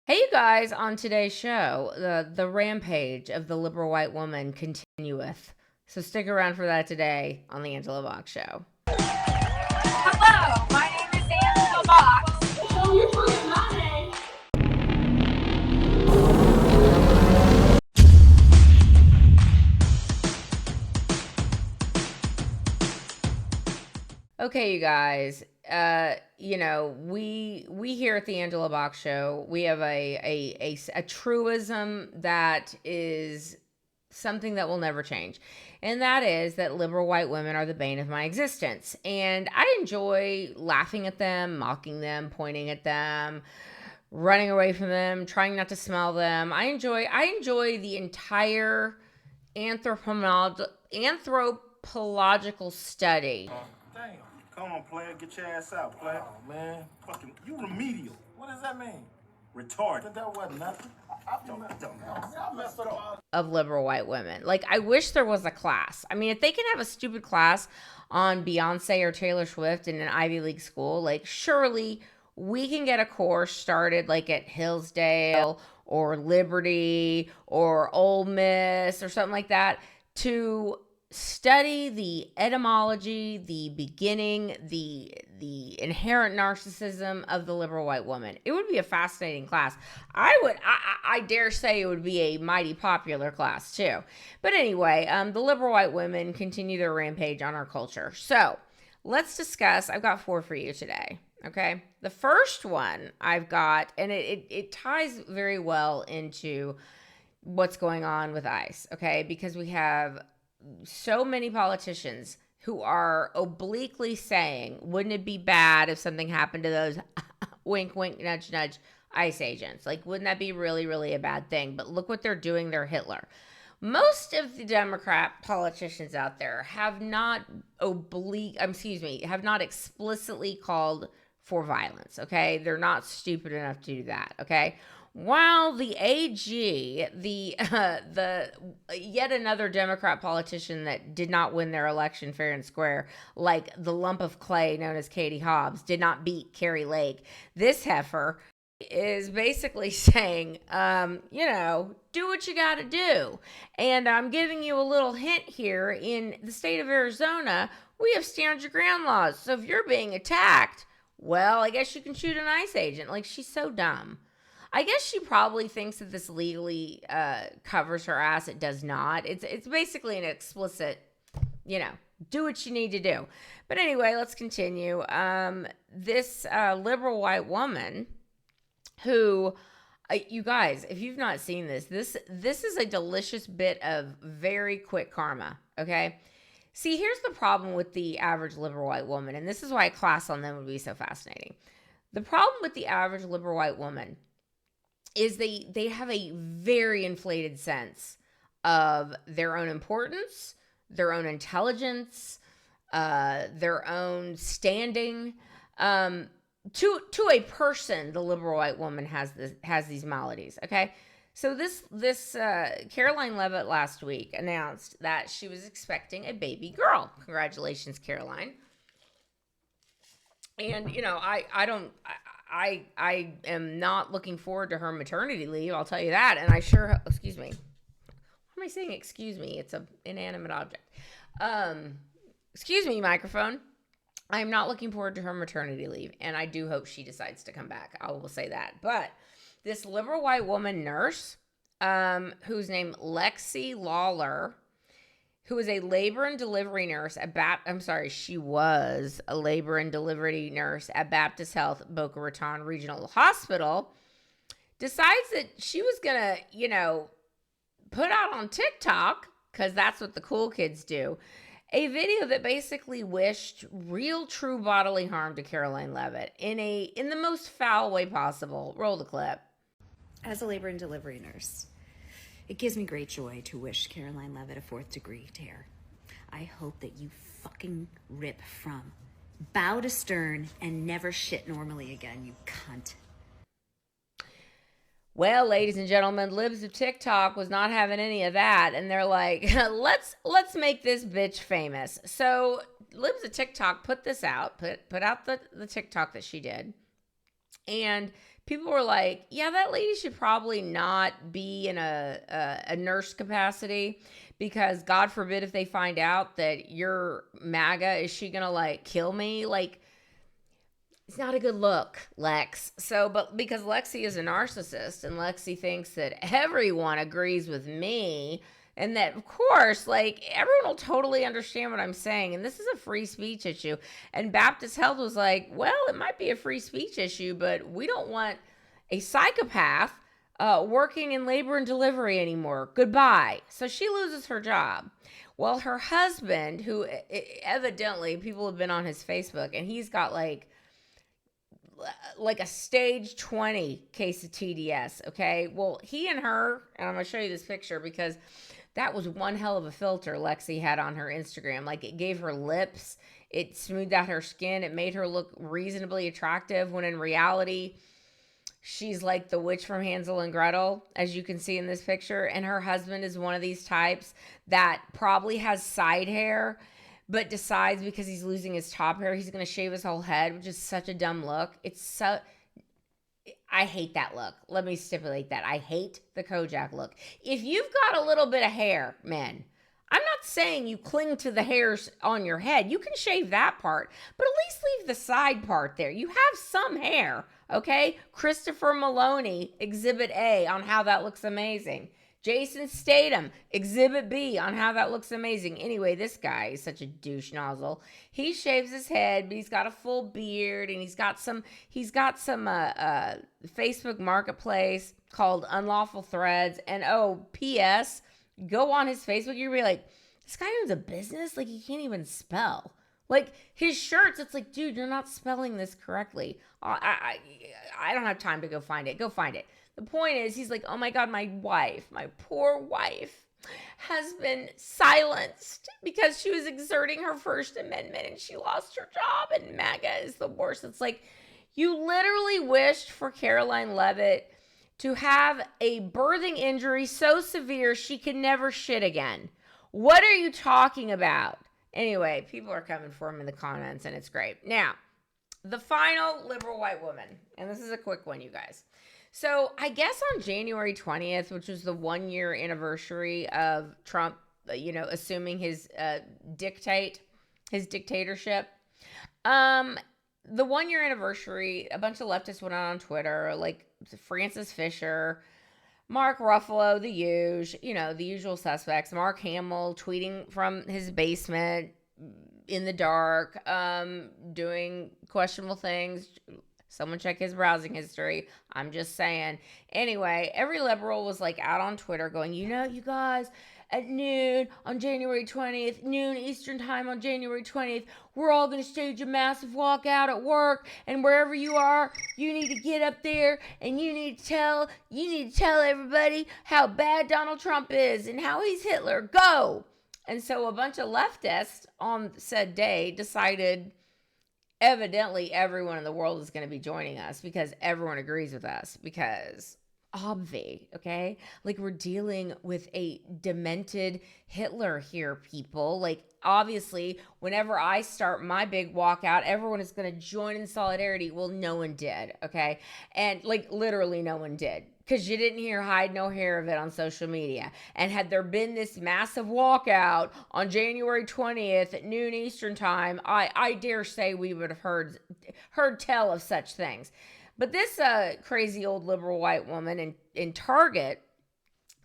Hey, you guys, on today's show, the rampage of the liberal white woman continueth. So stick around for that today on the Angela Box Show. Hello, my name is Angela Box. Show your fucking money. Okay, you guys, we here at the Angela Box Show, we have a truism that is something that will never change. And that is that liberal white women are the bane of my existence. And I enjoy laughing at them, mocking them, pointing at them, running away from them, trying not to smell them. I enjoy the entire anthropological study. Damn. Come on, player. Get your ass out, player. Oh, man. Fucking, you remedial. What does that mean? Retarded. That wasn't nothing. I messed up. Of liberal white women. Like, I wish there was a class. I mean, if they can have a stupid class on Beyonce or Taylor Swift in an Ivy League school, like, surely we can get a course started like at Hillsdale or Liberty or Ole Miss or something like that to study the etymology, the beginning, the inherent narcissism of the liberal white woman. It would be a fascinating class. I dare say it would be a mighty popular class too. But anyway, the liberal white women continue their rampage on our culture. So let's discuss. I've got 4 for you today. Okay. The first one I've got, and it ties very well into what's going on with ICE. Okay. Because we have so many politicians who are obliquely saying, wouldn't it be bad if something happened to those wink, wink, nudge, nudge ICE agents? Like, wouldn't that be really, really a bad thing? But look what they're doing. They're Hitler. Most of the Democrat politicians out there have not have not explicitly called for violence. Okay. They're not stupid enough to do that. Okay. While the AG, the yet another Democrat politician that did not win their election fair and square, like the lump of clay known as Katie Hobbs, did not beat Carrie Lake. This heifer is basically saying, do what you got to do. And I'm giving you a little hint here. In the state of Arizona, we have stand your ground laws. So if you're being attacked, well, I guess you can shoot an ICE agent. Like, she's so dumb. I guess she probably thinks that this legally covers her ass. It does not. It's basically an explicit, do what you need to do. But anyway, let's continue. This liberal white woman who, you guys, if you've not seen this is a delicious bit of very quick karma, okay? See, here's the problem with the average liberal white woman, and this is why a class on them would be so fascinating. The problem with the average liberal white woman is they have a very inflated sense of their own importance, their own intelligence, their own standing. To a person, the liberal white woman has these maladies. Okay, so this Caroline Leavitt last week announced that she was expecting a baby girl. Congratulations, Caroline. And I am not looking forward to her maternity leave. I'll tell you that. And excuse me. Why am I saying excuse me? It's an inanimate object. Excuse me, microphone. I'm not looking forward to her maternity leave. And I do hope she decides to come back. I will say that. But this liberal white woman nurse, who's named Lexi Lawler, who is a labor and delivery nurse at she was a labor and delivery nurse at Baptist Health Boca Raton Regional Hospital, decides that she was going to, put out on TikTok, because that's what the cool kids do, a video that basically wished real true bodily harm to Caroline Leavitt in the most foul way possible. Roll the clip. As a labor and delivery nurse, it gives me great joy to wish Caroline Leavitt a 4th degree tear. I hope that you fucking rip from bow to stern and never shit normally again, you cunt. Well, ladies and gentlemen, libs of TikTok was not having any of that, and they're like, let's make this bitch famous. So libs of TikTok put this out, put out the TikTok that she did, and people were like, yeah, that lady should probably not be in a nurse capacity, because God forbid if they find out that you're MAGA, is she gonna like kill me? Like, it's not a good look, Lex. So, but because Lexi is a narcissist and Lexi thinks that everyone agrees with me, and that, of course, like, everyone will totally understand what I'm saying. And this is a free speech issue. And Baptist Health was like, well, it might be a free speech issue, but we don't want a psychopath working in labor and delivery anymore. Goodbye. So she loses her job. Well, her husband, who evidently people have been on his Facebook, and he's got like a stage 20 case of TDS, okay? Well, he and her, and I'm going to show you this picture because that was one hell of a filter Lexi had on her Instagram. Like, it gave her lips, it smoothed out her skin, it made her look reasonably attractive, when in reality, she's like the witch from Hansel and Gretel, as you can see in this picture. And her husband is one of these types that probably has side hair, but decides because he's losing his top hair, he's going to shave his whole head, which is such a dumb look. I hate that look. Let me stipulate that. I hate the Kojak look. If you've got a little bit of hair, men, I'm not saying you cling to the hairs on your head. You can shave that part, but at least leave the side part there. You have some hair, okay? Christopher Maloney, Exhibit A, on how that looks amazing. Jason Statham, Exhibit B, on how that looks amazing. Anyway, this guy is such a douche nozzle. He shaves his head, but he's got a full beard, and he's got some Facebook Marketplace called Unlawful Threads. And oh, P.S., go on his Facebook, you're gonna be like, this guy owns a business? Like, he can't even spell. Like, his shirts, it's like, dude, you're not spelling this correctly. I don't have time to go find it. Go find it. The point is, he's like, oh my God, my wife, my poor wife, has been silenced because she was exerting her First Amendment and she lost her job, and MAGA is the worst. It's like, you literally wished for Caroline Leavitt to have a birthing injury so severe she could never shit again. What are you talking about? Anyway, people are coming for him in the comments, and it's great. Now, the final liberal white woman, and this is a quick one, you guys. So I guess on January 20th, which was the 1-year anniversary of Trump, assuming his dictatorship, the 1-year anniversary, a bunch of leftists went out on Twitter, like Francis Fisher, Mark Ruffalo, the usual suspects, Mark Hamill tweeting from his basement in the dark, doing questionable things. Someone check his browsing history. I'm just saying. Anyway, every liberal was like out on Twitter going, you guys, at noon on January 20th, noon Eastern time on January 20th, we're all going to stage a massive walkout at work, and wherever you are, you need to get up there and you need to tell everybody how bad Donald Trump is and how he's Hitler. Go! And so a bunch of leftists on said day decided evidently everyone in the world is going to be joining us because everyone agrees with us, because okay? Like, we're dealing with a demented Hitler here, people. Like, obviously, whenever I start my big walkout, everyone is going to join in solidarity. Well, no one did, okay? And, like, literally no one did, because you didn't hear hide no hair of it on social media. And had there been this massive walkout on January 20th at noon Eastern time, I dare say we would have heard tell of such things. But this crazy old liberal white woman in Target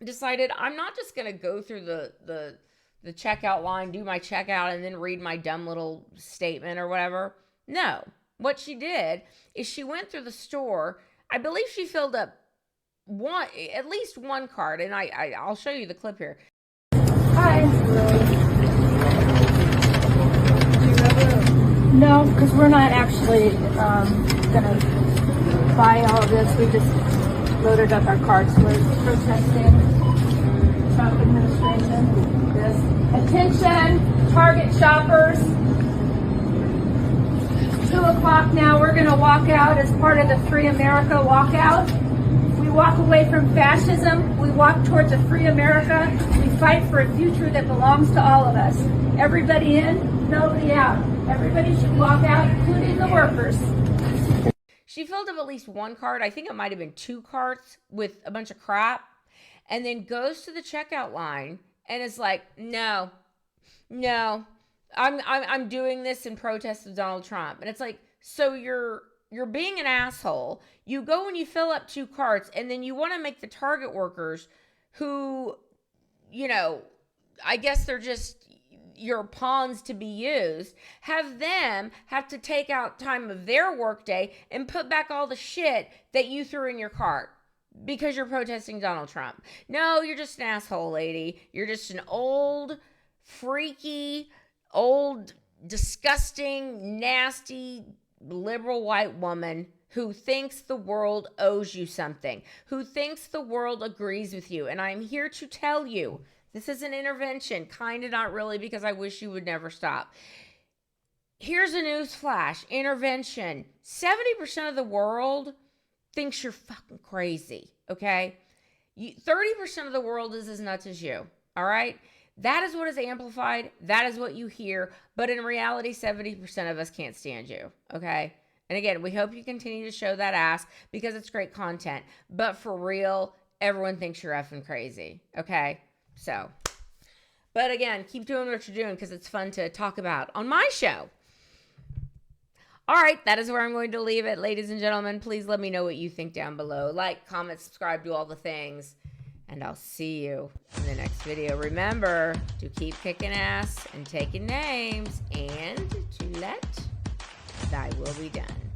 decided, I'm not just going to go through the checkout line, do my checkout, and then read my dumb little statement or whatever. No. What she did is she went through the store. I believe she filled up at least one card, and I'll show you the clip here. Hi. No, because we're not actually gonna buy all of this. We just loaded up our carts. We're protesting Trump administration. Yes. Attention, Target shoppers. 2:00 now. We're gonna walk out as part of the Free America walkout. We walk away from fascism. We walk towards a free America. We fight for a future that belongs to all of us. Everybody in, nobody out. Everybody should walk out, including the workers. She filled up at least one cart. I think it might have been 2 carts with a bunch of crap, and then goes to the checkout line and is like, no, I'm doing this in protest of Donald Trump. And it's like, so you're being an asshole. You go and you fill up 2 carts, and then you want to make the Target workers who, you know, I guess they're just your pawns to be used, have them have to take out time of their workday and put back all the shit that you threw in your cart because you're protesting Donald Trump. No, you're just an asshole, lady. You're just an old, freaky, old, disgusting, nasty, liberal white woman who thinks the world owes you something, who thinks the world agrees with you. And I'm here to tell you, this is an intervention, kind of, not really, because I wish you would never stop. Here's a news flash. Intervention. 70% of the world thinks you're fucking crazy, okay? 30% of the world is as nuts as you, all right? That is what is amplified. That is what you hear. But in reality, 70% of us can't stand you, okay? And again, we hope you continue to show that ass because it's great content. But for real, everyone thinks you're effing crazy, okay? So, but again, keep doing what you're doing because it's fun to talk about on my show. All right, that is where I'm going to leave it. Ladies and gentlemen, please let me know what you think down below. Like, comment, subscribe, do all the things. And I'll see you in the next video. Remember to keep kicking ass and taking names and to let thy will be done.